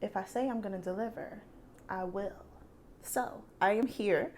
if I say I'm going to deliver, I will. So I am here.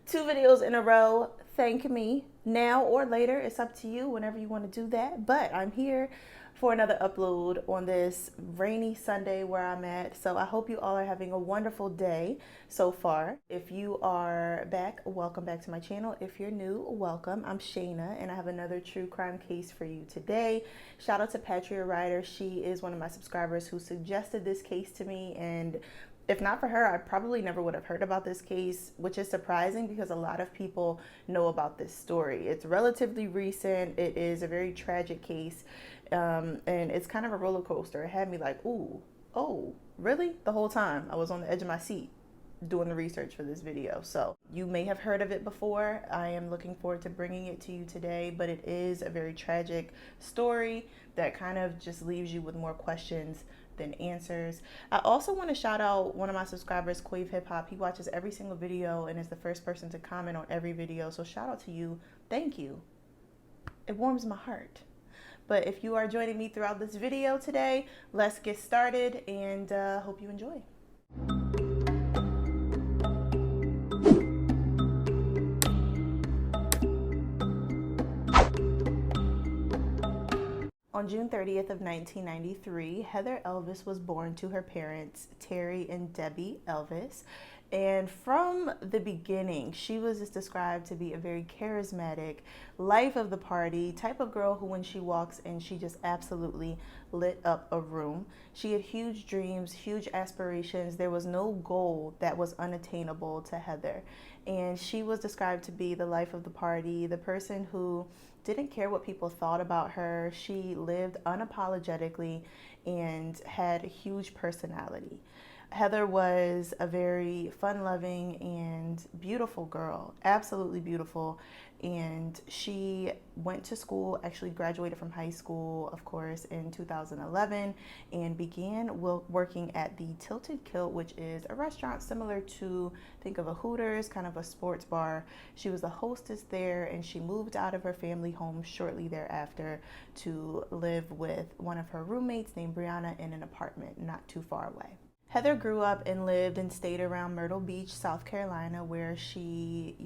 2 videos in a row. Thank me now or later. It's up to you whenever you want to do that. But I'm here for another upload on this rainy Sunday where I'm at. So I hope you all are having a wonderful day so far. If you are back, welcome back to my channel. If you're new, welcome. I'm Shayna and I have another true crime case for you today. Shout out to Patria Ryder. She is one of my subscribers who suggested this case to me, and if not for her, I probably never would have heard about this case, which is surprising because a lot of people know about this story. It's relatively recent. It is a very tragic case, and it's kind of a roller coaster. It had me like, ooh, oh, really? The whole time I was on the edge of my seat doing the research for this video. So you may have heard of it before. I am looking forward to bringing it to you today, but it is a very tragic story that kind of just leaves you with more questions than answers. I also want to shout out one of my subscribers, Quave Hip Hop. He watches every single video and is the first person to comment on every video. So shout out to you. Thank you. It warms my heart. But if you are joining me throughout this video today, let's get started and hope you enjoy. On June 30th of 1993, Heather Elvis was born to her parents, Terry and Debbie Elvis. And from the beginning, she was just described to be a very charismatic, life of the party type of girl who, when she walks in, she just absolutely lit up a room. She had huge dreams, huge aspirations. There was no goal that was unattainable to Heather. And she was described to be the life of the party, the person who didn't care what people thought about her. She lived unapologetically and had a huge personality. Heather was a very fun-loving and beautiful girl, absolutely beautiful. And she went to school, actually graduated from high school, of course, in 2011, and began working at the Tilted Kilt, which is a restaurant similar to, think of a Hooters, kind of a sports bar. She was a hostess there, and she moved out of her family home shortly thereafter to live with one of her roommates named Brianna in an apartment not too far away. Heather grew up and lived and stayed around Myrtle Beach, South Carolina, where she,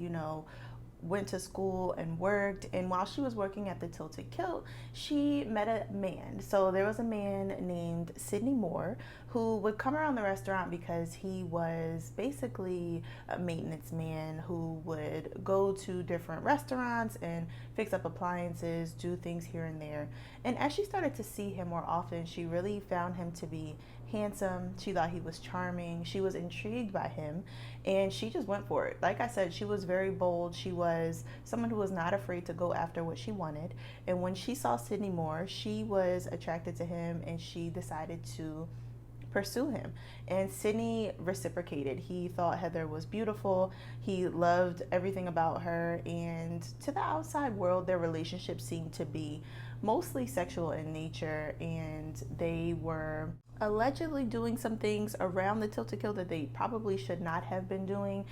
went to school and worked. And while she was working at the Tilted Kilt, she met a man. So there was a man named Sidney Moore who would come around the restaurant because he was basically a maintenance man who would go to different restaurants and fix up appliances, do things here and there. And as she started to see him more often, she really found him to be handsome. She thought he was charming. She was intrigued by him, and she just went for it. Like I said, she was very bold. She was someone who was not afraid to go after what she wanted. And when she saw Sidney Moore, she was attracted to him, and she decided to pursue him. And Sidney reciprocated. He thought Heather was beautiful. He loved everything about her, and to the outside world, their relationship seemed to be mostly sexual in nature, and they were allegedly doing some things around the Tilted Kilt that they probably should not have been doing.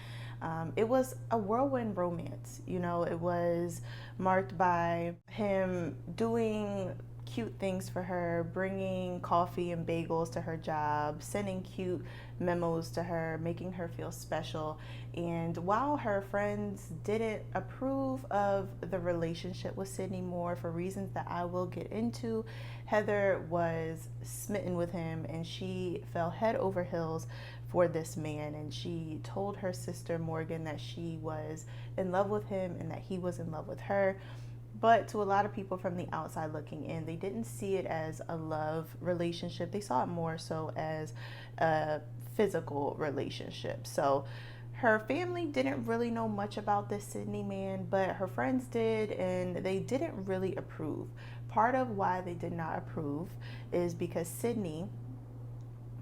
It was a whirlwind romance. It was marked by him doing cute things for her, bringing coffee and bagels to her job, sending cute memos to her, making her feel special. And while her friends didn't approve of the relationship with Sidney Moore for reasons that I will get into, Heather was smitten with him, and she fell head over heels for this man. And she told her sister Morgan that she was in love with him and that he was in love with her. But to a lot of people from the outside looking in, they didn't see it as a love relationship. They saw it more so as a physical relationship. So her family didn't really know much about this Sidney man, but her friends did, and they didn't really approve. Part of why they did not approve is because Sidney,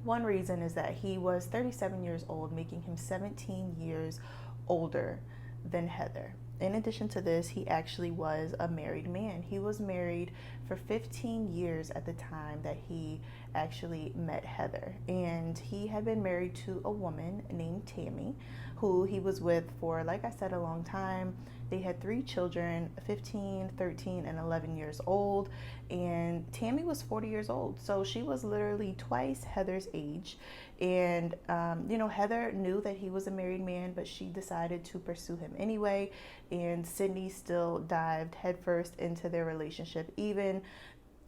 one reason is that he was 37 years old, making him 17 years older than Heather. In addition to this, he actually was a married man. He was married for 15 years at the time that he actually met Heather. And he had been married to a woman named Tammy, who he was with for, like I said, a long time. They had 3 children, 15, 13, and 11 years old. And Tammy was 40 years old. So she was literally twice Heather's age. And, Heather knew that he was a married man, but she decided to pursue him anyway. And Sydney still dived headfirst into their relationship, even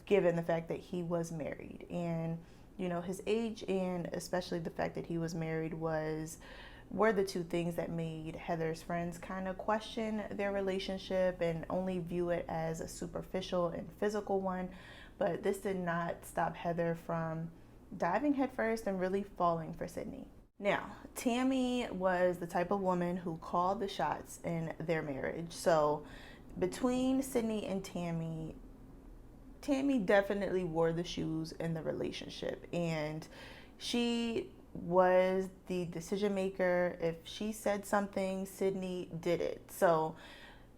given the fact that he was married. And, his age and especially the fact that he was married were the 2 things that made Heather's friends kind of question their relationship and only view it as a superficial and physical one. But this did not stop Heather from diving headfirst and really falling for Sydney. Now, Tammy was the type of woman who called the shots in their marriage. So between Sydney and Tammy definitely wore the shoes in the relationship, and she was the decision maker. If she said something, Sydney did it. So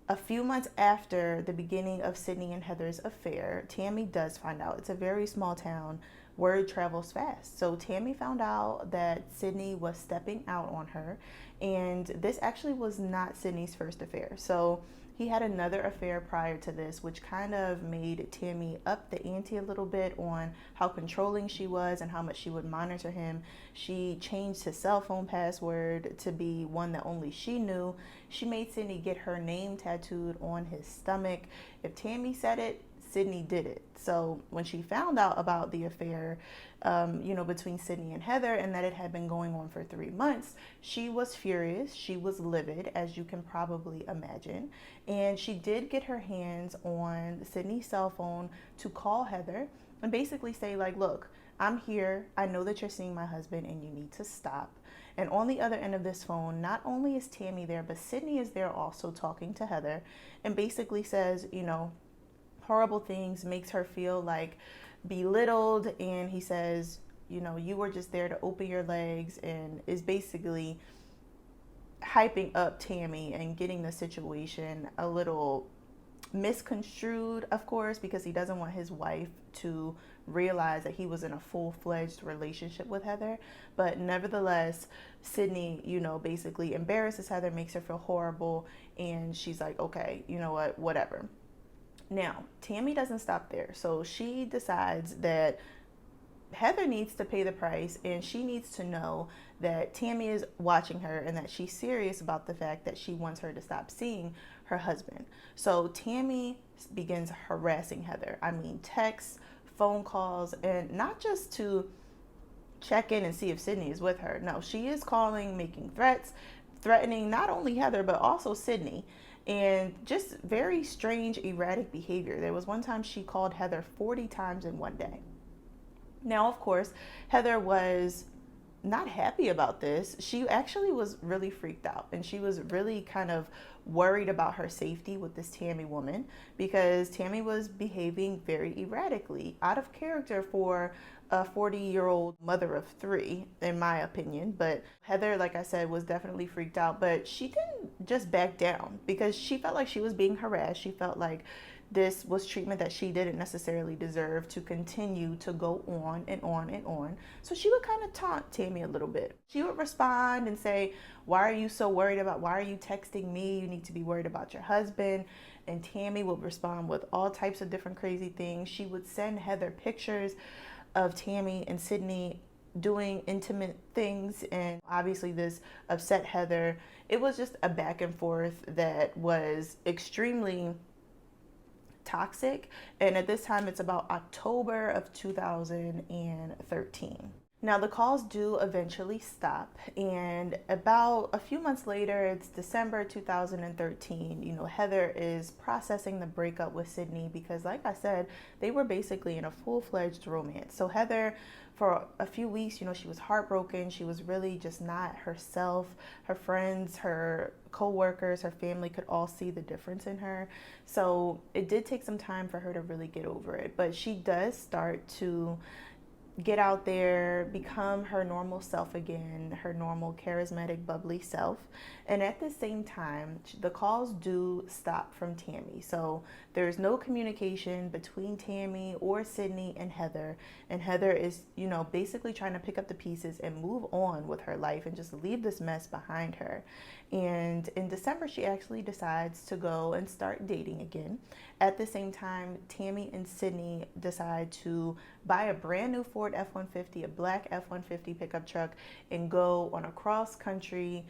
a few months after the beginning of Sydney and Heather's affair, Tammy does find out. It's a very small town. Word travels fast. So Tammy found out that Sydney was stepping out on her, and this actually was not Sydney's first affair. So he had another affair prior to this, which kind of made Tammy up the ante a little bit on how controlling she was and how much she would monitor him. She changed his cell phone password to be one that only she knew. She made Sydney get her name tattooed on his stomach. If Tammy said it, Sydney did it. So when she found out about the affair, between Sydney and Heather, and that it had been going on for 3 months, she was furious. She was livid, as you can probably imagine. And she did get her hands on Sydney's cell phone to call Heather and basically say, like, look, I'm here. I know that you're seeing my husband and you need to stop. And on the other end of this phone, not only is Tammy there, but Sydney is there also talking to Heather and basically says, horrible things, makes her feel like belittled. And he says, you were just there to open your legs, and is basically hyping up Tammy and getting the situation a little misconstrued, of course, because he doesn't want his wife to realize that he was in a full-fledged relationship with Heather. But nevertheless, Sydney, basically embarrasses Heather, makes her feel horrible, and she's like, okay, you know what, whatever. Now, Tammy doesn't stop there. So she decides that Heather needs to pay the price, and she needs to know that Tammy is watching her and that she's serious about the fact that she wants her to stop seeing her husband. So Tammy begins harassing Heather. I mean, texts, phone calls, and not just to check in and see if Sydney is with her. No, she is calling, making threats, threatening not only Heather, but also Sydney. And just very strange, erratic behavior. There was one time she called Heather 40 times in one day. Now, of course, Heather was not happy about this. She actually was really freaked out, and she was really kind of worried about her safety with this Tammy woman, because Tammy was behaving very erratically, out of character for a 40-year-old mother of 3, in my opinion. But Heather, like I said, was definitely freaked out, but she didn't just back down because she felt like she was being harassed. She felt like this was treatment that she didn't necessarily deserve to continue to go on and on and on. So she would kind of taunt Tammy a little bit. She would respond and say, why are you so worried about, why are you texting me? You need to be worried about your husband. And Tammy would respond with all types of different crazy things. She would send Heather pictures of Tammy and Sydney doing intimate things, and obviously this upset Heather. It was just a back and forth that was extremely toxic. And at this time, it's about October of 2013. Now, the calls do eventually stop, and about a few months later, it's December 2013, Heather is processing the breakup with Sydney because, like I said, they were basically in a full-fledged romance. So Heather, for a few weeks, she was heartbroken. She was really just not herself. Her friends, her co-workers, her family could all see the difference in her. So it did take some time for her to really get over it, but she does start to get out there, become her normal self again, her normal charismatic, bubbly self. And at the same time, the calls do stop from Tammy. So there's no communication between Tammy or Sydney and Heather. And Heather is, basically trying to pick up the pieces and move on with her life and just leave this mess behind her. And in December, she actually decides to go and start dating again. At the same time, Tammy and Sydney decide to buy a brand new Ford F-150, a black F-150 pickup truck, and go on a cross-country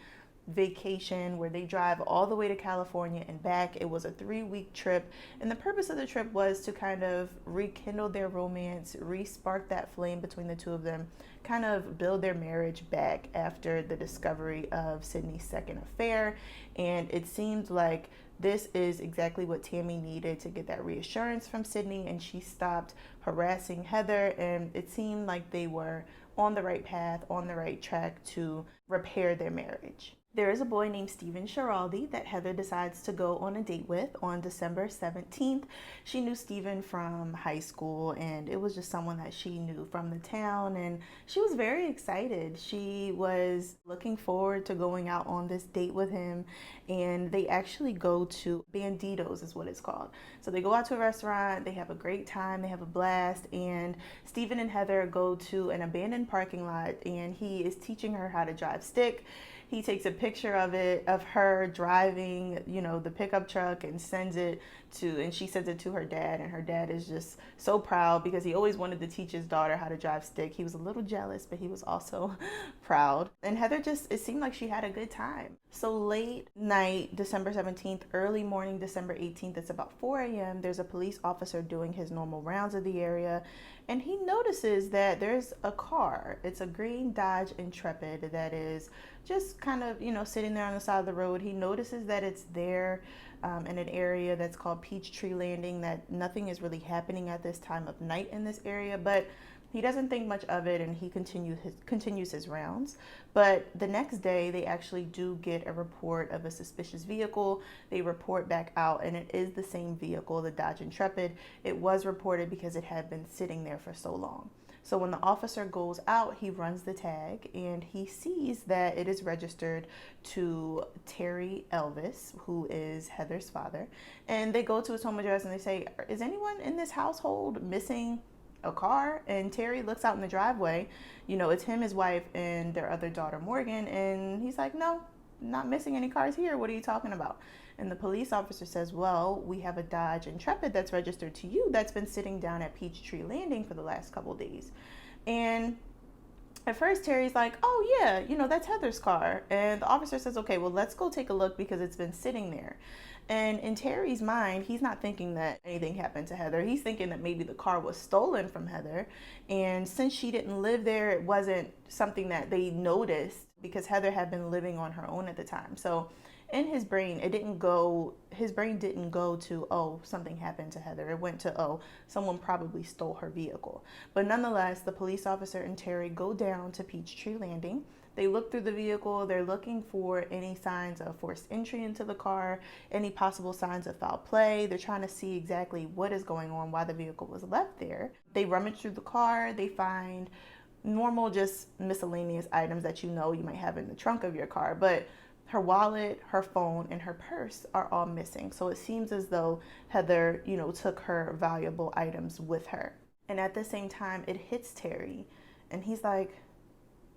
vacation where they drive all the way to California and back. It was a 3-week trip, and the purpose of the trip was to kind of rekindle their romance, re-spark that flame between the two of them, kind of build their marriage back after the discovery of Sydney's second affair. And it seemed like this is exactly what Tammy needed to get that reassurance from Sydney, and she stopped harassing Heather, and it seemed like they were on the right path, on the right track to repair their marriage. There is a boy named Stephen Schiraldi that Heather decides to go on a date with on December 17th. She knew Stephen from high school, and it was just someone that she knew from the town, and she was very excited. She was looking forward to going out on this date with him, and they actually go to Banditos is what it's called. So they go out to a restaurant, they have a great time, they have a blast, and Stephen and Heather go to an abandoned parking lot, and he is teaching her how to drive stick. He takes a picture of her driving, the pickup truck, and she sends it to her dad, and her dad is just so proud because he always wanted to teach his daughter how to drive stick. He was a little jealous, but he was also proud. And Heather it seemed like she had a good time. So late night, December 17th, early morning, December 18th, it's about 4 a.m. There's a police officer doing his normal rounds of the area, and he notices that there's a car. It's a green Dodge Intrepid that is just kind of, sitting there on the side of the road. He notices that it's there in an area that's called Peachtree Landing, that nothing is really happening at this time of night in this area, but he doesn't think much of it, and he continues his rounds. But the next day, they actually do get a report of a suspicious vehicle. They report back out, and it is the same vehicle, the Dodge Intrepid. It was reported because it had been sitting there for so long. So when the officer goes out, he runs the tag, and he sees that it is registered to Terry Elvis, who is Heather's father. And they go to his home address, and they say, "Is anyone in this household missing a car?" And Terry looks out in the driveway. It's him, his wife, and their other daughter, Morgan. And he's like, "No, not missing any cars here. What are you talking about?" And the police officer says, "Well, we have a Dodge Intrepid that's registered to you that's been sitting down at Peachtree Landing for the last couple days." And at first, Terry's like, "Oh, yeah, that's Heather's car." And the officer says, "Okay, well, let's go take a look because it's been sitting there." And in Terry's mind, he's not thinking that anything happened to Heather. He's thinking that maybe the car was stolen from Heather. And since she didn't live there, it wasn't something that they noticed because Heather had been living on her own at the time. So in his brain, his brain didn't go to, "Oh, something happened to Heather." It went to, "Oh, someone probably stole her vehicle." But nonetheless, the police officer and Terry go down to Peachtree Landing. They look through the vehicle. They're looking for any signs of forced entry into the car, any possible signs of foul play. They're trying to see exactly what is going on, why the vehicle was left there. They rummage through the car. They find normal, just miscellaneous items that you might have in the trunk of your car. But her wallet, her phone, and her purse are all missing. So it seems as though Heather, took her valuable items with her. And at the same time, it hits Terry. And he's like,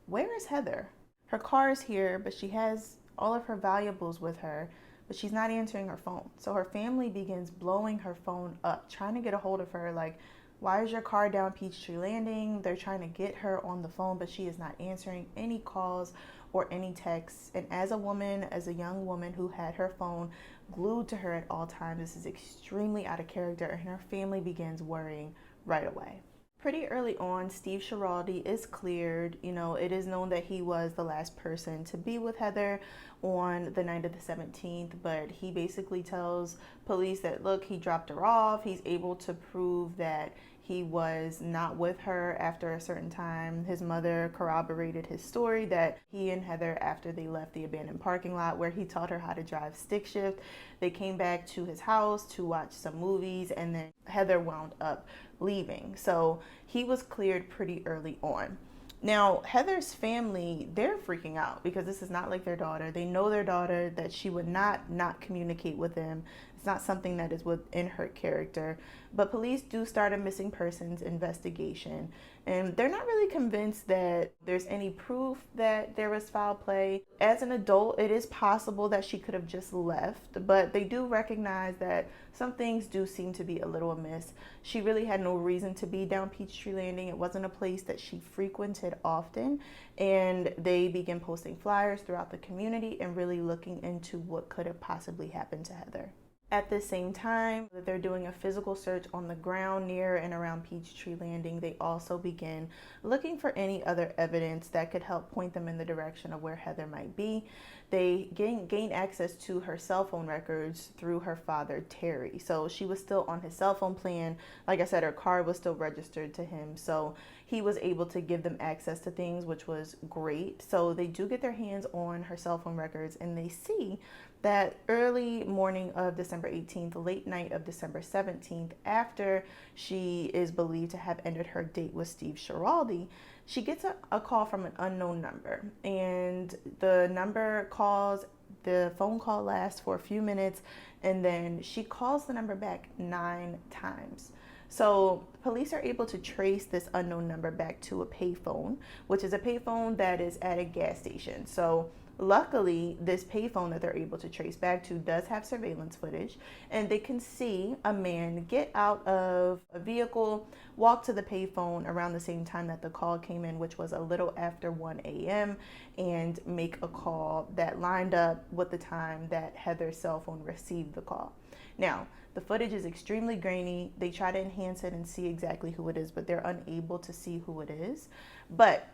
"Where is Heather? Her car is here, but she has all of her valuables with her, but she's not answering her phone." So her family begins blowing her phone up, trying to get a hold of her. Like, "Why is your car down Peachtree Landing?" They're trying to get her on the phone, but she is not answering any calls or any texts. And as a young woman who had her phone glued to her at all times, this is extremely out of character, and her family begins worrying right away. Pretty early on, Steve Schiraldi is cleared. It is known that he was the last person to be with Heather on the night of the 17th, but he basically tells police that, look, he dropped her off. He's able to prove that He was not with her after a certain time. His mother corroborated his story that he and Heather, after they left the abandoned parking lot where he taught her how to drive stick shift, they came back to his house to watch some movies, and then Heather wound up leaving. So he was cleared pretty early on. Now, Heather's family, they're freaking out because this is not like their daughter. They know their daughter, that she would not communicate with them. It's not something that is within her character. But police do start a missing persons investigation, and they're not really convinced that there's any proof that there was foul play. As an adult, it is possible that she could have just left, but they do recognize that some things do seem to be a little amiss. She really had no reason to be down Peachtree Landing. It wasn't a place that she frequented often, and they begin posting flyers throughout the community and really looking into what could have possibly happened to Heather. At the same time that they're doing a physical search on the ground near and around Peachtree Landing, they also begin looking for any other evidence that could help point them in the direction of where Heather might be. They gain access to her cell phone records through her father, Terry. So she was still on his cell phone plan. Like I said, her car was still registered to him. So he was able to give them access to things, which was great. So they do get their hands on her cell phone records, and they see that early morning of December 18th, late night of December 17th, after she is believed to have ended her date with Steve Schiraldi, she gets a call from an unknown number. And the number calls, the phone call lasts for a few minutes, and then she calls the number back 9 times. So police are able to trace this unknown number back to a payphone, which is a payphone that is at a gas station. So luckily, this payphone that they're able to trace back to does have surveillance footage, and they can see a man get out of a vehicle, walk to the payphone around the same time that the call came in, which was a little after 1 a.m., and make a call that lined up with the time that Heather's cell phone received the call. Now, the footage is extremely grainy. They try to enhance it and see exactly who it is, but they're unable to see who it is. But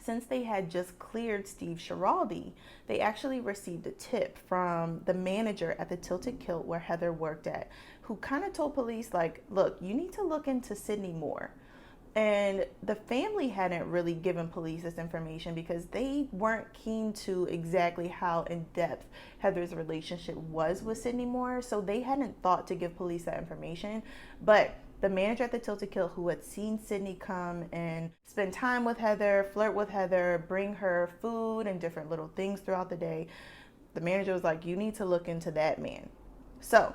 since they had just cleared Steve Schiraldi, they actually received a tip from the manager at the Tilted Kilt where Heather worked at, who kind of told police, like, look, you need to look into Sydney Moore. And the family hadn't really given police this information because they weren't keen to exactly how in-depth Heather's relationship was with Sydney Moore, so they hadn't thought to give police that information. But the manager at the Tilted Kilt, who had seen Sydney come and spend time with Heather, flirt with Heather, bring her food and different little things throughout the day, the manager was like, you need to look into that man. So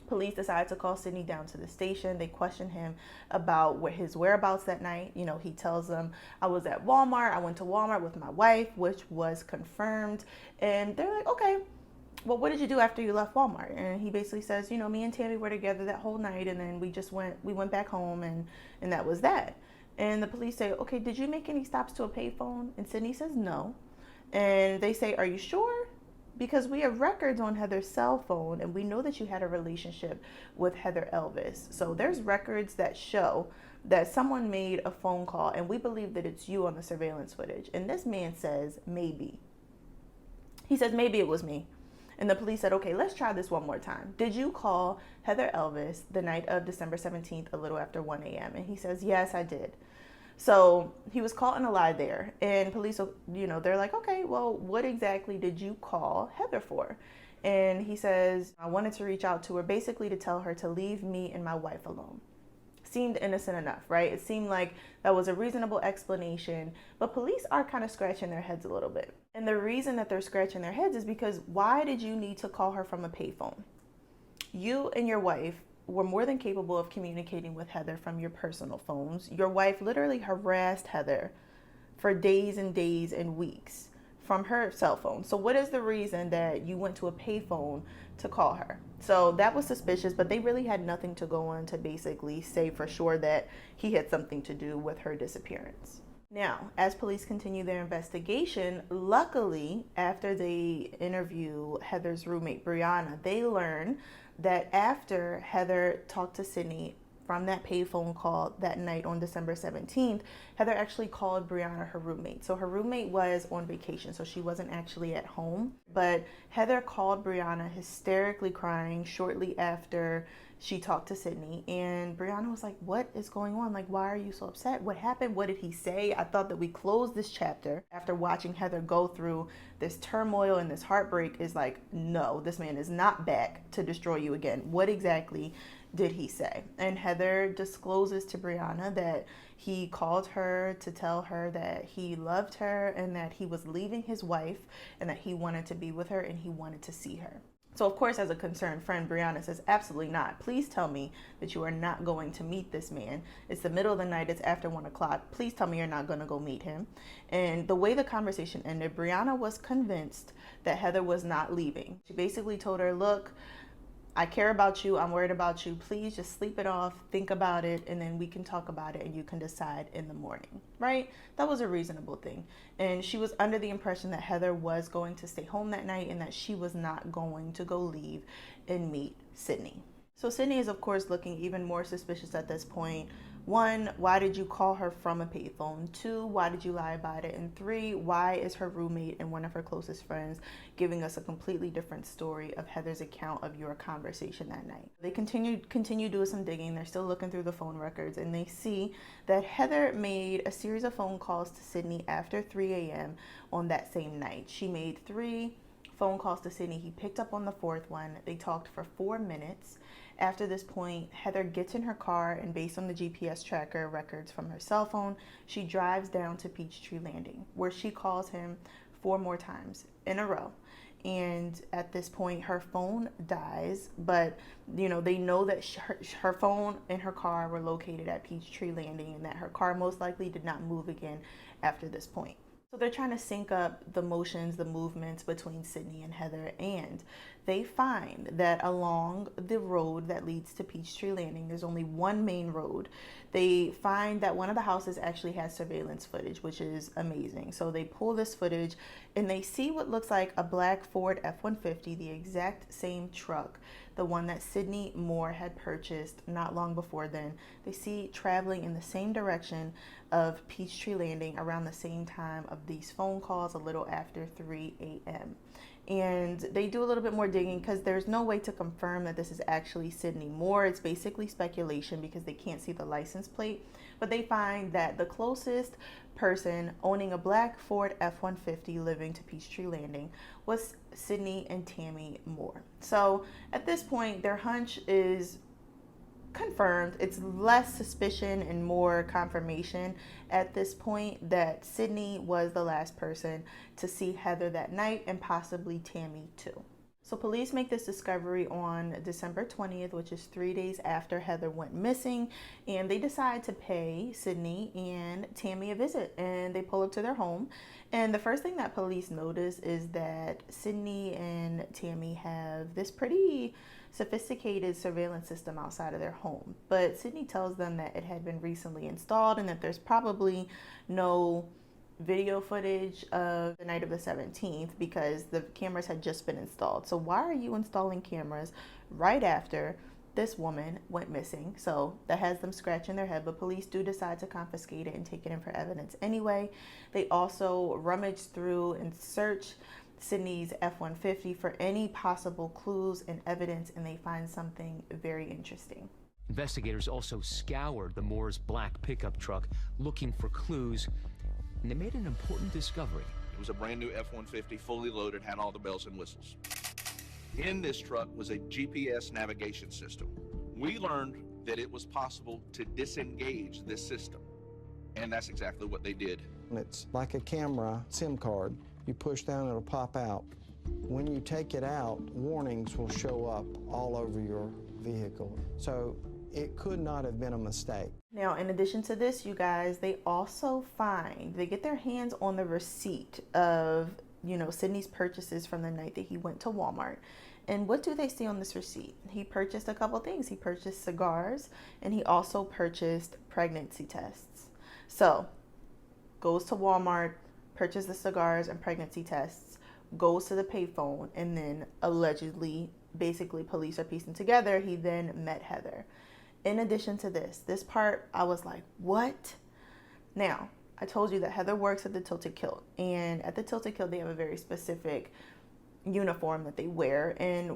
police decided to call Sydney down to the station. They questioned him about his whereabouts that night. You know, he tells them, I was at Walmart. I went to Walmart with my wife, which was confirmed. And they're like, okay, well, what did you do after you left Walmart? And he basically says, you know, me and Tammy were together that whole night, and then we went back home, and that was that. And the police say, okay, did you make any stops to a payphone? And Sydney says no. And they say, are you sure? Because we have records on Heather's cell phone, and we know that you had a relationship with Heather Elvis. So there's records that show that someone made a phone call, and we believe that it's you on the surveillance footage. And this man says, maybe. He says, maybe it was me. And the police said, okay, let's try this one more time. Did you call Heather Elvis the night of December 17th, a little after 1 a.m.? And he says, yes, I did. So he was caught in a lie there. And police, you know, they're like, okay, well, what exactly did you call Heather for? And he says, I wanted to reach out to her basically to tell her to leave me and my wife alone. Seemed innocent enough, right? It seemed like that was a reasonable explanation, but police are kind of scratching their heads a little bit. And the reason that they're scratching their heads is because why did you need to call her from a payphone? You and your wife were more than capable of communicating with Heather from your personal phones. Your wife literally harassed Heather for days and days and weeks from her cell phone. So what is the reason that you went to a payphone to call her? So that was suspicious, but they really had nothing to go on to basically say for sure that he had something to do with her disappearance. Now, as police continue their investigation, luckily, after they interview Heather's roommate, Brianna, they learn that after Heather talked to Sydney from that payphone call that night on December 17th, Heather actually called Brianna, her roommate. So her roommate was on vacation, so she wasn't actually at home. But Heather called Brianna hysterically crying shortly after she talked to Sydney, and Brianna was like, what is going on? Like, why are you so upset? What happened? What did he say? I thought that we closed this chapter after watching Heather go through this turmoil and this heartbreak. Is like, no, this man is not back to destroy you again. What exactly did he say? And Heather discloses to Brianna that he called her to tell her that he loved her and that he was leaving his wife and that he wanted to be with her and he wanted to see her. So, of course, as a concerned friend, Brianna says, absolutely not. Please tell me that you are not going to meet this man. It's the middle of the night. It's after 1 o'clock. Please tell me you're not going to go meet him. And the way the conversation ended, Brianna was convinced that Heather was not leaving. She basically told her, look, I care about you. I'm worried about you. Please just sleep it off. Think about it. And then we can talk about it and you can decide in the morning, right? That was a reasonable thing. And she was under the impression that Heather was going to stay home that night and that she was not going to go leave and meet Sydney. So Sydney is, of course, looking even more suspicious at this point. 1, why did you call her from a payphone? 2, why did you lie about it? And 3, why is her roommate and one of her closest friends giving us a completely different story of Heather's account of your conversation that night? They continue doing some digging. They're still looking through the phone records, and they see that Heather made a series of phone calls to Sydney after 3 a.m. on that same night. She made 3 phone calls to Sydney. He picked up on the 4th one. They talked for 4 minutes. After this point, Heather gets in her car, and based on the GPS tracker records from her cell phone, she drives down to Peachtree Landing, where she calls him 4 more times in a row. And at this point, her phone dies, but they know that her phone and her car were located at Peachtree Landing and that her car most likely did not move again after this point. So they're trying to sync up the motions, the movements between Sydney and Heather, and they find that along the road that leads to Peachtree Landing, there's only one main road. They find that one of the houses actually has surveillance footage, which is amazing. So they pull this footage and they see what looks like a black Ford F-150, the exact same truck, the one that Sydney Moore had purchased not long before then. They see traveling in the same direction of Peachtree Landing around the same time of these phone calls, a little after 3 a.m. And they do a little bit more digging because there's no way to confirm that this is actually Sydney Moore. It's basically speculation because they can't see the license plate. But they find that the closest person owning a black Ford F-150 living to Peachtree Landing was Sydney and Tammy Moore. So at this point, their hunch is confirmed. It's less suspicion and more confirmation at this point that Sydney was the last person to see Heather that night, and possibly Tammy too. So police make this discovery on December 20th, which is 3 days after Heather went missing, and they decide to pay Sydney and Tammy a visit, and they pull up to their home. And the first thing that police notice is that Sydney and Tammy have this pretty sophisticated surveillance system outside of their home. But Sydney tells them that it had been recently installed and that there's probably no video footage of the night of the 17th because the cameras had just been installed. So why are you installing cameras right after this woman went missing? So that has them scratching their head, but police do decide to confiscate it and take it in for evidence anyway. They also rummage through and search Sydney's F-150 for any possible clues and evidence, and they find something very interesting. Investigators also scoured the Moore's black pickup truck looking for clues, and they made an important discovery. It was a brand new F-150, fully loaded, had all the bells and whistles. In this truck was a GPS navigation system. We learned that it was possible to disengage this system, and that's exactly what they did. It's like a camera SIM card. You push down, it'll pop out. When you take it out, warnings will show up all over your vehicle. So it could not have been a mistake. Now, in addition to this, you guys, they also they get their hands on the receipt of, Sydney's purchases from the night that he went to Walmart. And what do they see on this receipt? He purchased a couple things. He purchased cigars, and he also purchased pregnancy tests. So, goes to Walmart, purchases the cigars and pregnancy tests, goes to the payphone, and then allegedly, basically police are piecing together, he then met Heather. In addition to this part, I was like, what? Now, I told you that Heather works at the Tilted Kilt, and at the Tilted Kilt, they have a very specific uniform that they wear, and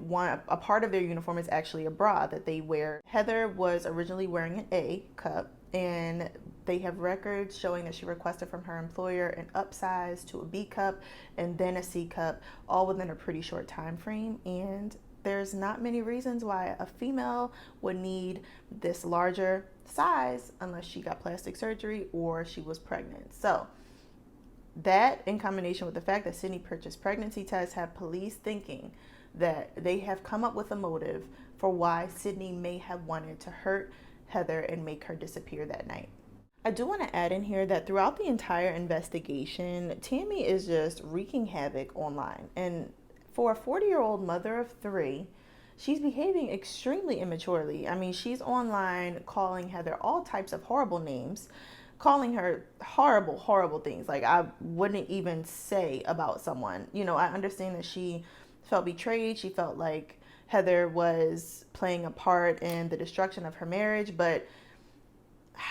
a part of their uniform is actually a bra that they wear. Heather was originally wearing an A cup, and they have records showing that she requested from her employer an upsize to a B cup and then a C cup, all within a pretty short time frame. And there's not many reasons why a female would need this larger size unless she got plastic surgery or she was pregnant. So that, in combination with the fact that Sydney purchased pregnancy tests, have police thinking that they have come up with a motive for why Sydney may have wanted to hurt Heather and make her disappear that night. I do want to add in here that throughout the entire investigation, Tammy is just wreaking havoc online. And for a 40-year-old mother of 3, she's behaving extremely immaturely. I mean, she's online calling Heather all types of horrible names, calling her horrible, horrible things like I wouldn't even say about someone. You know, I understand that she felt betrayed. She felt like Heather was playing a part in the destruction of her marriage, but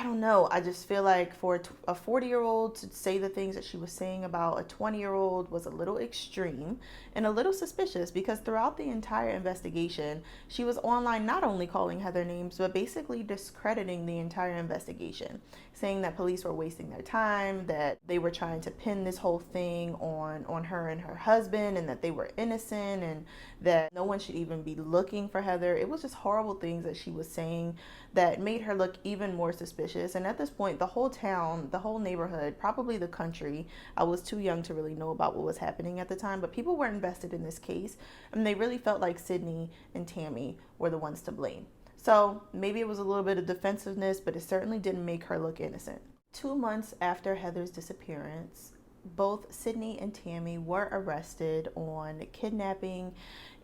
I don't know. I just feel like for a 40-year-old to say the things that she was saying about a 20-year-old was a little extreme and a little suspicious, because throughout the entire investigation, she was online not only calling Heather names, but basically discrediting the entire investigation, saying that police were wasting their time, that they were trying to pin this whole thing on her and her husband, and that they were innocent, and that no one should even be looking for Heather. It was just horrible things that she was saying that made her look even more suspicious. And at this point, the whole town, the whole neighborhood, probably the country, I was too young to really know about what was happening at the time, but people were invested in this case, and they really felt like Sydney and Tammy were the ones to blame. So maybe it was a little bit of defensiveness, but it certainly didn't make her look innocent. 2 months after Heather's disappearance, both Sydney and Tammy were arrested on kidnapping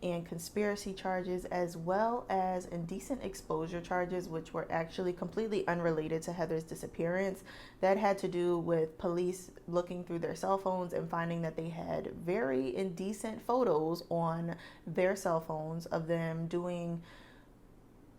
and conspiracy charges, as well as indecent exposure charges, which were actually completely unrelated to Heather's disappearance. That had to do with police looking through their cell phones and finding that they had very indecent photos on their cell phones of them doing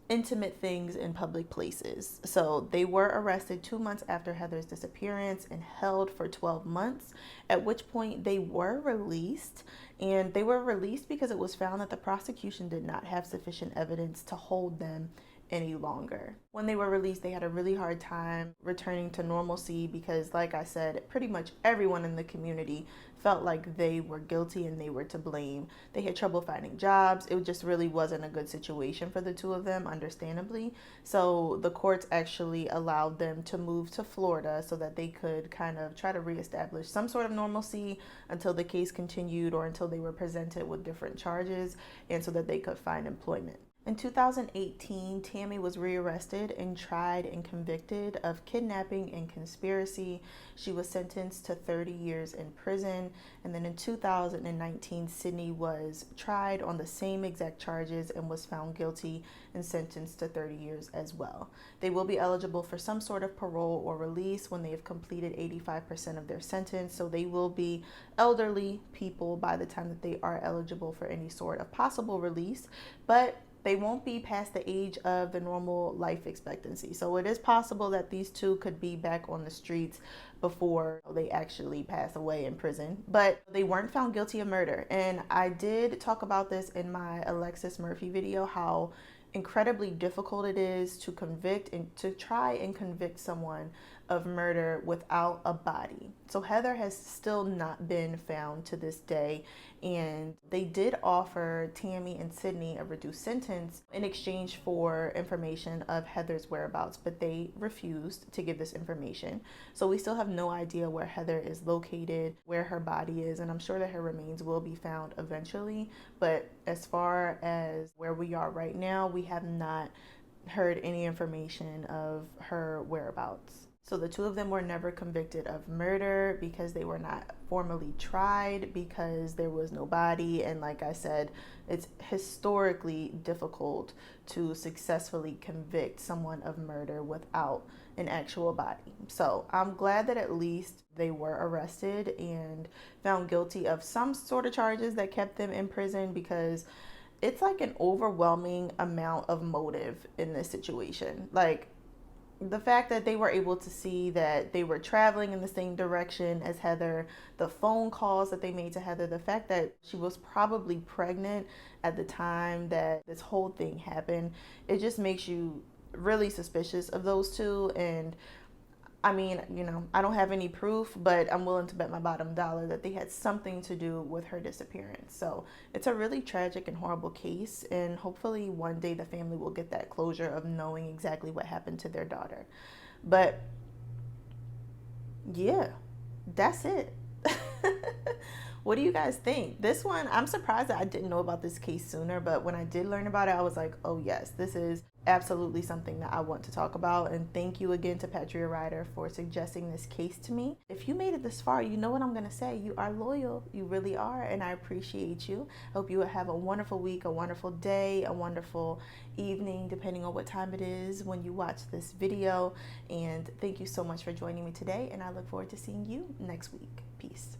intimate things in public places. So they were arrested 2 months after Heather's disappearance and held for 12 months, at which point they were released. And they were released because it was found that the prosecution did not have sufficient evidence to hold them any longer. When they were released, they had a really hard time returning to normalcy because, like I said, pretty much everyone in the community felt like they were guilty and they were to blame. They had trouble finding jobs. It just really wasn't a good situation for the two of them, understandably. So the courts actually allowed them to move to Florida so that they could kind of try to reestablish some sort of normalcy until the case continued or until they were presented with different charges, and so that they could find employment. In 2018, Tammy was rearrested and tried and convicted of kidnapping and conspiracy. She was sentenced to 30 years in prison. And then in 2019, Sydney was tried on the same exact charges and was found guilty and sentenced to 30 years as well. They will be eligible for some sort of parole or release when they have completed 85% of their sentence. So they will be elderly people by the time that they are eligible for any sort of possible release. But they won't be past the age of the normal life expectancy. So it is possible that these two could be back on the streets before they actually pass away in prison. But they weren't found guilty of murder. And I did talk about this in my Alexis Murphy video, how incredibly difficult it is to convict and to try and convict someone of murder without a body. So Heather has still not been found to this day, and they did offer Tammy and Sydney a reduced sentence in exchange for information of Heather's whereabouts, but they refused to give this information. So we still have no idea where Heather is located, where her body is, and I'm sure that her remains will be found eventually. But as far as where we are right now, we have not heard any information of her whereabouts. So the two of them were never convicted of murder because they were not formally tried, because there was no body. And like I said, it's historically difficult to successfully convict someone of murder without an actual body. So I'm glad that at least they were arrested and found guilty of some sort of charges that kept them in prison, because it's like an overwhelming amount of motive in this situation. Like, the fact that they were able to see that they were traveling in the same direction as Heather, the phone calls that they made to Heather, the fact that she was probably pregnant at the time that this whole thing happened, it just makes you really suspicious of those two. And I mean, you know, I don't have any proof, but I'm willing to bet my bottom dollar that they had something to do with her disappearance. So it's a really tragic and horrible case, and hopefully one day the family will get that closure of knowing exactly what happened to their daughter. But yeah, that's it. What do you guys think? This one, I'm surprised that I didn't know about this case sooner, but when I did learn about it, I was like, oh yes, this is absolutely something that I want to talk about. And thank you again to Patria Ryder for suggesting this case to me. If you made it this far, you know what I'm going to say. You are loyal. You really are. And I appreciate you. I hope you have a wonderful week, a wonderful day, a wonderful evening, depending on what time it is when you watch this video. And thank you so much for joining me today. And I look forward to seeing you next week. Peace.